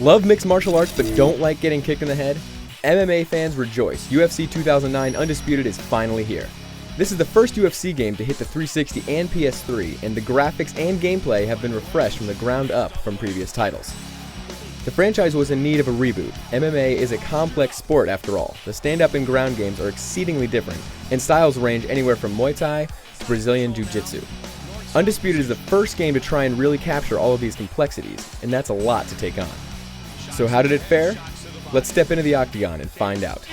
Love mixed martial arts but don't like getting kicked in the head? MMA fans rejoice. UFC 2009 Undisputed is finally here. This is the first UFC game to hit the 360 and PS3, and the graphics and gameplay have been refreshed from the ground up from previous titles. The franchise was in need of a reboot. MMA is a complex sport after all. The stand-up and ground games are exceedingly different, and styles range anywhere from Muay Thai to Brazilian Jiu-Jitsu. Undisputed is the first game to try and really capture all of these complexities, and that's a lot to take on. So how did it fare? Let's step into the octagon and find out.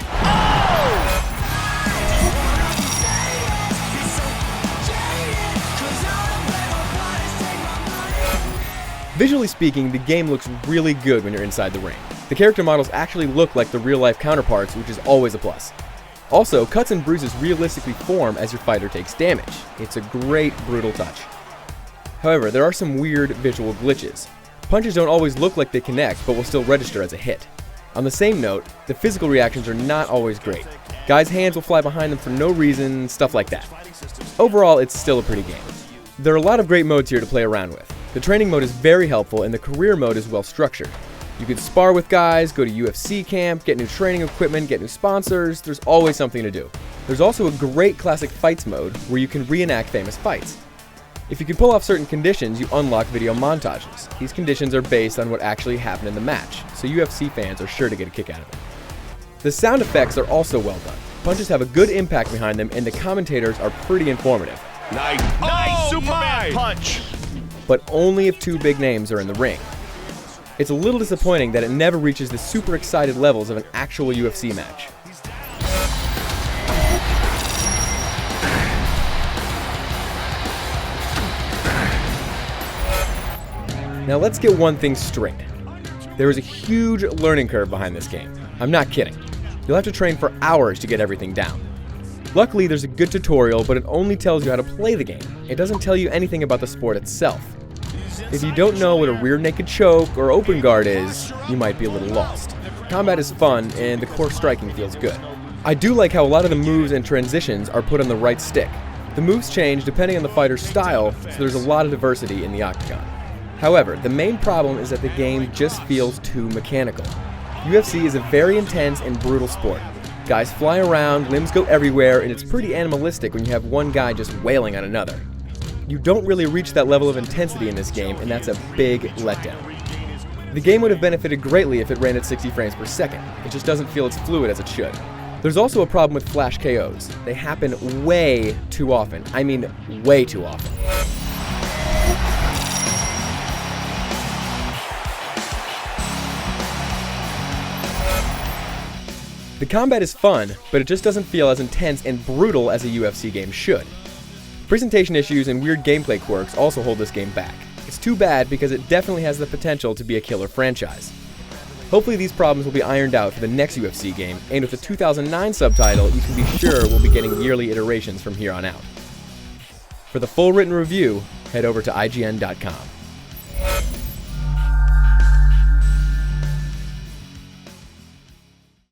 Visually speaking, the game looks really good when you're inside the ring. The character models actually look like the real-life counterparts, which is always a plus. Also, cuts and bruises realistically form as your fighter takes damage. It's a great, brutal touch. However, there are some weird visual glitches. Punches don't always look like they connect, but will still register as a hit. On the same note, the physical reactions are not always great. Guys' hands will fly behind them for no reason, stuff like that. Overall, it's still a pretty game. There are a lot of great modes here to play around with. The training mode is very helpful, and the career mode is well structured. You can spar with guys, go to UFC camp, get new training equipment, get new sponsors. There's always something to do. There's also a great classic fights mode where you can reenact famous fights. If you can pull off certain conditions, you unlock video montages. These conditions are based on what actually happened in the match, so UFC fans are sure to get a kick out of it. The sound effects are also well done. Punches have a good impact behind them, and the commentators are pretty informative. Nice Superman punch! But only if two big names are in the ring. It's a little disappointing that it never reaches the super excited levels of an actual UFC match. Now let's get one thing straight. There is a huge learning curve behind this game. I'm not kidding. You'll have to train for hours to get everything down. Luckily, there's a good tutorial, but it only tells you how to play the game. It doesn't tell you anything about the sport itself. If you don't know what a rear naked choke or open guard is, you might be a little lost. Combat is fun, and the core striking feels good. I do like how a lot of the moves and transitions are put on the right stick. The moves change depending on the fighter's style, so there's a lot of diversity in the octagon. However, the main problem is that the game just feels too mechanical. UFC is a very intense and brutal sport. Guys fly around, limbs go everywhere, and it's pretty animalistic when you have one guy just wailing on another. You don't really reach that level of intensity in this game, and that's a big letdown. The game would have benefited greatly if it ran at 60 frames per second. It just doesn't feel as fluid as it should. There's also a problem with flash KOs. They happen way too often. I mean, way too often. The combat is fun, but it just doesn't feel as intense and brutal as a UFC game should. Presentation issues and weird gameplay quirks also hold this game back. It's too bad because it definitely has the potential to be a killer franchise. Hopefully these problems will be ironed out for the next UFC game, and with the 2009 subtitle, you can be sure we'll be getting yearly iterations from here on out. For the full written review, head over to IGN.com.